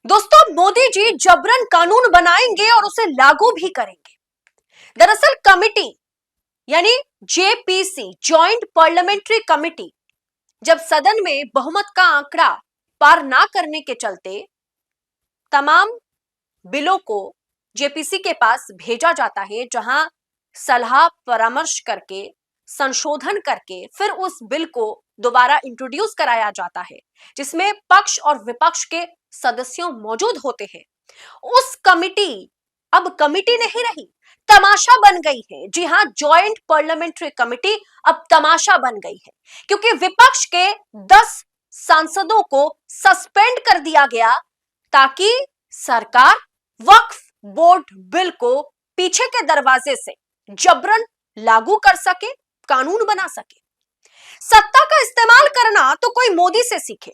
दोस्तों, मोदी जी जबरन कानून बनाएंगे और उसे लागू भी करेंगे। दरअसल कमिटी यानी जेपीसी, जॉइंट पार्लियामेंट्री कमिटी, जब सदन में बहुमत का आंकड़ा पार ना करने के चलते तमाम बिलों को जेपीसी के पास भेजा जाता है, जहां सलाह परामर्श करके, संशोधन करके फिर उस बिल को दोबारा इंट्रोड्यूस कराया जाता है, जिसमें पक्ष और विपक्ष के सदस्यों मौजूद होते हैं। उस कमिटी अब कमिटी नहीं रही, तमाशा बन गई है। जी हां, जॉइंट पार्लियामेंट्री कमिटी अब तमाशा बन गई है, क्योंकि विपक्ष के 10 सांसदों को सस्पेंड कर दिया गया ताकि सरकार वक्फ बोर्ड बिल को पीछे के दरवाजे से जबरन लागू कर सके, कानून बना सके। सत्ता का इस्तेमाल करना तो कोई मोदी से सीखे।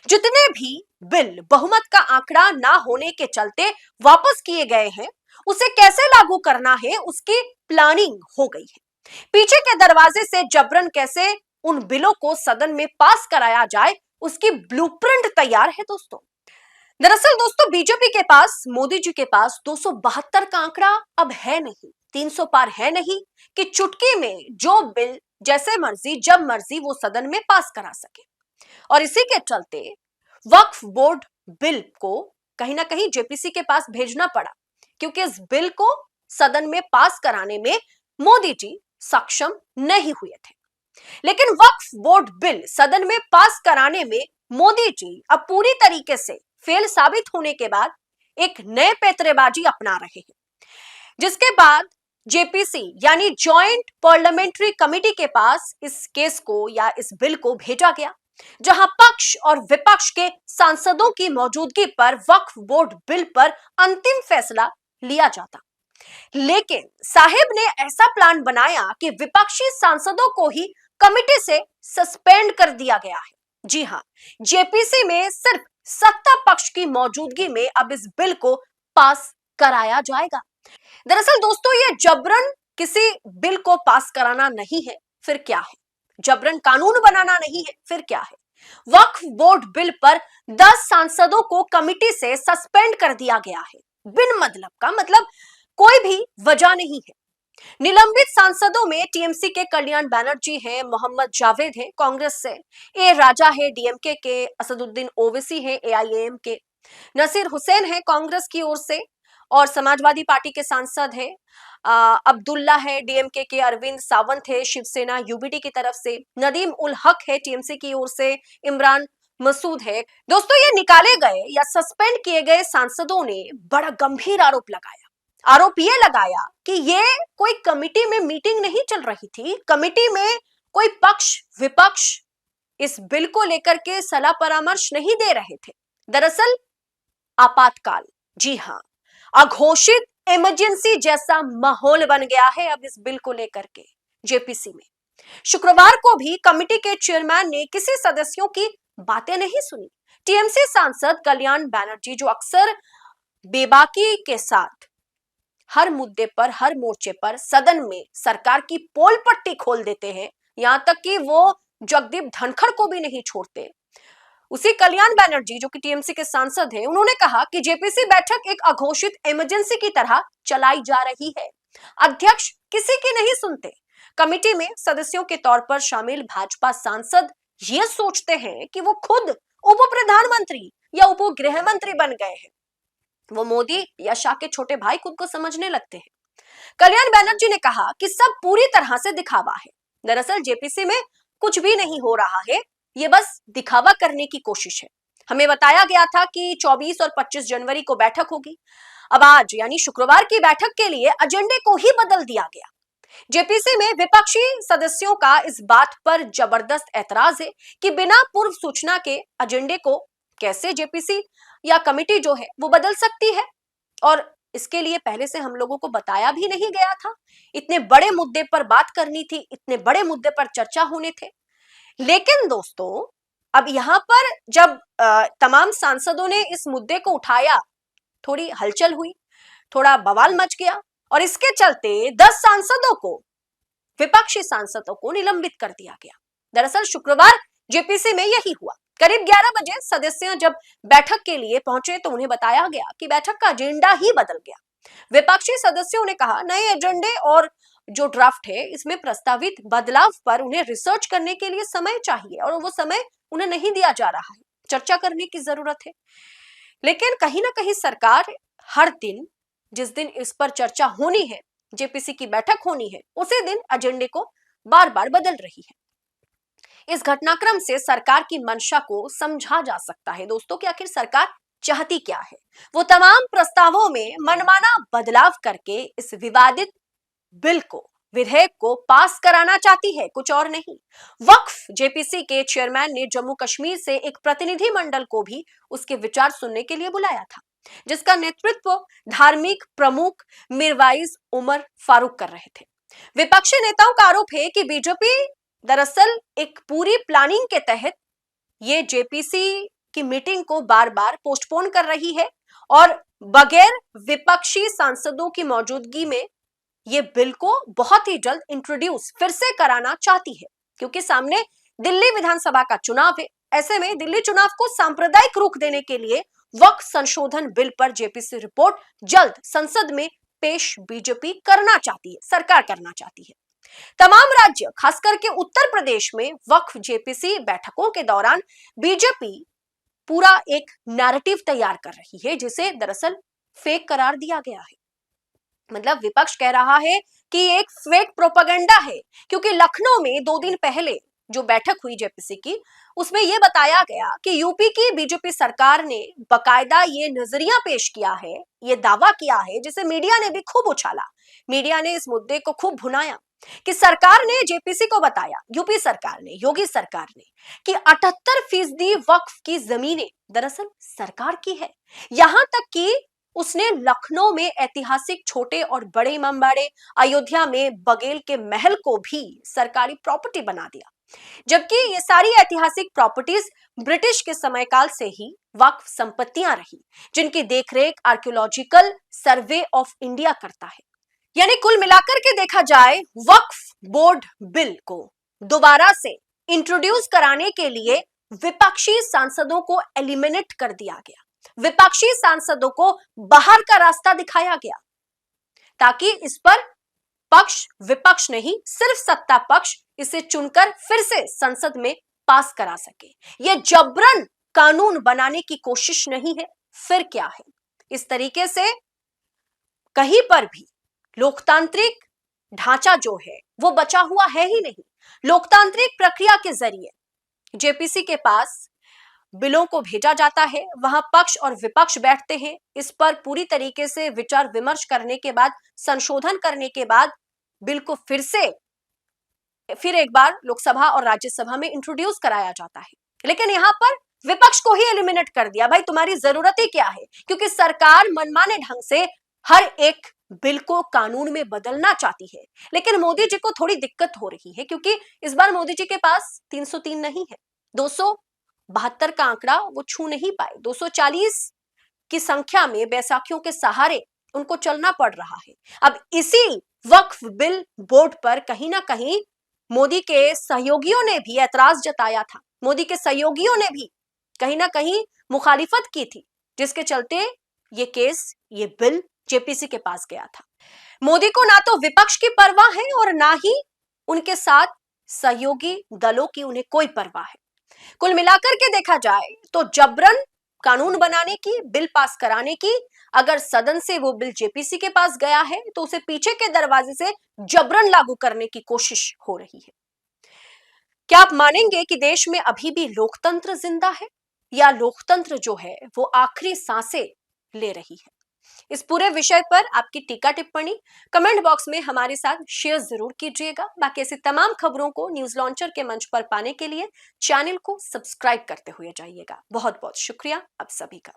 जितने भी बिल बहुमत का आंकड़ा ना होने के चलते वापस किए गए हैं, उसे कैसे लागू करना है उसकी प्लानिंग हो गई है। पीछे के दरवाजे से जबरन कैसे उन बिलों को सदन में पास कराया जाए, उसकी ब्लूप्रिंट तैयार है दोस्तों। दरअसल दोस्तों, बीजेपी के पास, मोदी जी के पास 272 का आंकड़ा अब है नहीं, 300 पार है नहीं कि चुटकी में जो बिल जैसे मर्जी जब मर्जी वो सदन में पास करा सके। और इसी के चलते वक्फ बोर्ड बिल को कहीं ना कहीं जेपीसी के पास भेजना पड़ा, क्योंकि इस बिल को सदन में पास कराने में मोदी जी सक्षम नहीं हुए थे। लेकिन वक्फ बोर्ड बिल सदन में पास कराने में मोदी जी अब पूरी तरीके से फेल साबित होने के बाद एक नए पैतरेबाजी अपना रहे हैं, जिसके बाद जेपीसी यानी जॉइंट पार्लियामेंट्री कमिटी के पास इस केस को या इस बिल को भेजा गया, जहां पक्ष और विपक्ष के सांसदों की मौजूदगी पर वक्फ बोर्ड बिल पर अंतिम फैसला लिया जाता। लेकिन साहिब ने ऐसा प्लान बनाया कि विपक्षी सांसदों को ही कमिटी से सस्पेंड कर दिया गया है। जी हां, जेपीसी में सिर्फ सत्ता पक्ष की मौजूदगी में अब इस बिल को पास कराया जाएगा। दरअसल दोस्तों, ये जबरन किसी बिल को पास कराना नहीं है, फिर क्या है? जबरन कानून बनाना नहीं है, फिर क्या है? वक्फ बोर्ड बिल पर 10 सांसदों को कमिटी से सस्पेंड कर दिया गया है, बिन मतलब का, मतलब कोई भी वजह नहीं है। निलंबित सांसदों में टीएमसी के कल्याण बैनर्जी हैं, मोहम्मद जावेद हैं कांग्रेस से, ए राजा है डीएमके के, असदुद्दीन ओवैसी हैं एआईएम के, नसीर हुसैन है कांग्रेस की ओर से और समाजवादी पार्टी के सांसद हैं, अब्दुल्ला है डीएमके के, अरविंद सावंत है शिवसेना यूबीटी की तरफ से, नदीम उल हक है टीएमसी की ओर से, इमरान मसूद है। दोस्तों, ये निकाले गए या सस्पेंड किए गए सांसदों ने बड़ा गंभीर आरोप लगाया। आरोप ये लगाया कि ये कोई कमिटी में मीटिंग नहीं चल रही थी, कमिटी में कोई पक्ष विपक्ष इस बिल को लेकर के सलाह परामर्श नहीं दे रहे थे। दरअसल आपातकाल, जी हां, अघोषित इमरजेंसी जैसा माहौल बन गया है अब इस बिल को लेकर के जेपीसी में। शुक्रवार को भी कमिटी के चेयरमैन ने किसी सदस्यों की बातें नहीं सुनी। टीएमसी सांसद कल्याण बैनर्जी, जो अक्सर बेबाकी के साथ हर मुद्दे पर, हर मोर्चे पर सदन में सरकार की पोल पट्टी खोल देते हैं, यहां तक कि वो जगदीप धनखड़ को भी नहीं छोड़ते, उसी कल्याण बैनर्जी, जो कि टीएमसी के सांसद हैं, उन्होंने कहा कि जेपीसी बैठक एक अघोषित इमरजेंसी की तरह चलाई जा रही है। अध्यक्ष किसी की नहीं सुनते। कमेटी में सदस्यों के तौर पर शामिल भाजपा सांसद ये सोचते हैं कि वो खुद उप प्रधानमंत्री या उप गृह मंत्री बन गए हैं। वो मोदी या शाह के छोटे भाई खुद को समझने लगते हैं। कल्याण बैनर्जी ने कहा कि सब पूरी तरह से दिखावा है। दरअसल जेपीसी में कुछ भी नहीं हो रहा है, ये बस दिखावा करने की कोशिश है। हमें बताया गया था कि 24 और 25 जनवरी को बैठक होगी। अब आज यानी शुक्रवार की बैठक के लिए एजेंडे को ही बदल दिया गया। जेपीसी में विपक्षी सदस्यों का इस बात पर जबरदस्त ऐतराज है कि बिना पूर्व सूचना के एजेंडे को कैसे जेपीसी या कमेटी जो है वो बदल सकती है, और इसके लिए पहले से हम लोगों को बताया भी नहीं गया था। इतने बड़े मुद्दे पर बात करनी थी, इतने बड़े मुद्दे पर चर्चा होने थे। लेकिन दोस्तों, अब यहां पर जब तमाम सांसदों ने इस मुद्दे को उठाया, थोड़ी हलचल हुई, थोड़ा बवाल मच गया और इसके चलते 10 सांसदों को, विपक्षी सांसदों को निलंबित कर दिया गया। दरअसल शुक्रवार जेपीसी में यही हुआ। करीब 11 बजे सदस्य जब बैठक के लिए पहुंचे तो उन्हें बताया गया कि बैठक का एजेंडा ही बदल गया। विपक्षी सदस्यों ने कहा नए एजेंडे और जो ड्राफ्ट है इसमें प्रस्तावित बदलाव पर उन्हें रिसर्च करने के लिए समय चाहिए और वो समय उन्हें नहीं दिया जा रहा है, चर्चा करने की जरूरत है। लेकिन कहीं ना कहीं सरकार हर दिन, जिस दिन इस पर चर्चा होनी है, जेपीसी की बैठक होनी है, उसी दिन एजेंडे को बार बार बदल रही है। इस घटनाक्रम से सरकार की मंशा को समझा जा सकता है दोस्तों कि आखिर सरकार चाहती क्या है। वो तमाम प्रस्तावों में मनमाना बदलाव करके इस विवादित बिल को, विधेयक को पास कराना चाहती है, कुछ और नहीं। वक्फ जेपीसी के चेयरमैन ने जम्मू कश्मीर से एक प्रतिनिधि मंडल को भी उसके विचार सुनने के लिए बुलाया था, जिसका नेतृत्व धार्मिक प्रमुख मीरवाइज उमर फारूक कर रहे थे। विपक्षी नेताओं का आरोप है कि बीजेपी दरअसल एक पूरी प्लानिंग के तहत ये जेपीसी की मीटिंग को बार बार पोस्टपोन कर रही है और बगैर विपक्षी सांसदों की मौजूदगी में ये बिल को बहुत ही जल्द इंट्रोड्यूस फिर से कराना चाहती है, क्योंकि सामने दिल्ली विधानसभा का चुनाव है। ऐसे में दिल्ली चुनाव को सांप्रदायिक रुख देने के लिए वक्फ संशोधन बिल पर जेपीसी रिपोर्ट जल्द संसद में पेश बीजेपी करना चाहती है, सरकार करना चाहती है। तमाम राज्य, खास करके उत्तर प्रदेश में वक्फ जेपीसी बैठकों के दौरान बीजेपी पूरा एक नैरेटिव तैयार कर रही है, जिसे दरअसल फेक करार दिया गया है। मतलब विपक्ष कह रहा है कि एक फेक प्रोपेगेंडा है, क्योंकि लखनऊ में 2 दिन पहले जो बैठक हुई जेपीसी की, उसमें यह बताया गया कि यूपी की बीजेपी सरकार ने बकायदा ये नजरिया पेश किया है, ये दावा किया है, जिसे मीडिया ने भी खूब उछाला। मीडिया ने इस मुद्दे को खूब भुनाया कि सरकार ने जेपीसी को बताया, यूपी सरकार ने, योगी सरकार ने, कि 78% वक्फ की जमीनें दरअसल सरकार की है। यहां तक कि उसने लखनऊ में ऐतिहासिक छोटे और बड़े इमामबाड़े, अयोध्या में बघेल के महल को भी सरकारी प्रॉपर्टी बना दिया, जबकि ये सारी ऐतिहासिक प्रॉपर्टीज ब्रिटिश के समयकाल से ही वक्फ संपत्तियां रही, जिनकी देखरेख आर्कियोलॉजिकल सर्वे ऑफ इंडिया करता है। यानी कुल मिलाकर के देखा जाए, वक्फ बोर्ड बिल को दोबारा से इंट्रोड्यूस कराने के लिए विपक्षी सांसदों को एलिमिनेट कर दिया गया, विपक्षी सांसदों को बाहर का रास्ता दिखाया गया, ताकि इस पर पक्ष विपक्ष नहीं, सिर्फ सत्ता पक्ष इसे चुनकर फिर से संसद में पास करा सके। यह जबरन कानून बनाने की कोशिश नहीं है, फिर क्या है। इस तरीके से कहीं पर भी लोकतांत्रिक ढांचा जो है वो बचा हुआ है ही नहीं। लोकतांत्रिक प्रक्रिया के जरिए जेपीसी के पास बिलों को भेजा जाता है, वहां पक्ष और विपक्ष बैठते हैं, इस पर पूरी तरीके से विचार विमर्श करने के बाद, संशोधन करने के बाद बिल को फिर एक बार लोकसभा और राज्यसभा में इंट्रोड्यूस कराया जाता है। लेकिन यहां पर विपक्ष को ही एलिमिनेट कर दिया। भाई तुम्हारी जरूरत ही क्या है, क्योंकि सरकार मनमाने ढंग से हर एक बिल को कानून में बदलना चाहती है। लेकिन मोदी जी को थोड़ी दिक्कत हो रही है, क्योंकि इस बार मोदी जी के पास 303 नहीं है, 272 का आंकड़ा वो छू नहीं पाए। 240 की संख्या में बैसाखियों के सहारे उनको चलना पड़ रहा है। अब इसी वक्फ बिल बोर्ड पर कहीं ना कहीं मोदी के सहयोगियों ने भी ऐतराज जताया था, मोदी के सहयोगियों ने भी कहीं ना कहीं मुखालिफत की थी, जिसके चलते ये केस, ये बिल जेपीसी के पास गया था। मोदी को ना तो विपक्ष की परवाह है और ना ही उनके साथ सहयोगी दलों की उन्हें कोई परवाह है। कुल मिलाकर के देखा जाए तो जबरन कानून बनाने की, बिल पास कराने की, अगर सदन से वो बिल जेपीसी के पास गया है तो उसे पीछे के दरवाजे से जबरन लागू करने की कोशिश हो रही है। क्या आप मानेंगे कि देश में अभी भी लोकतंत्र जिंदा है, या लोकतंत्र जो है वो आखिरी सांसें ले रही है? इस पूरे विषय पर आपकी टीका टिप्पणी कमेंट बॉक्स में हमारे साथ शेयर जरूर कीजिएगा। बाकी ऐसी तमाम खबरों को न्यूज लॉन्चर के मंच पर पाने के लिए चैनल को सब्सक्राइब करते हुए जाइएगा। बहुत बहुत शुक्रिया आप सभी का।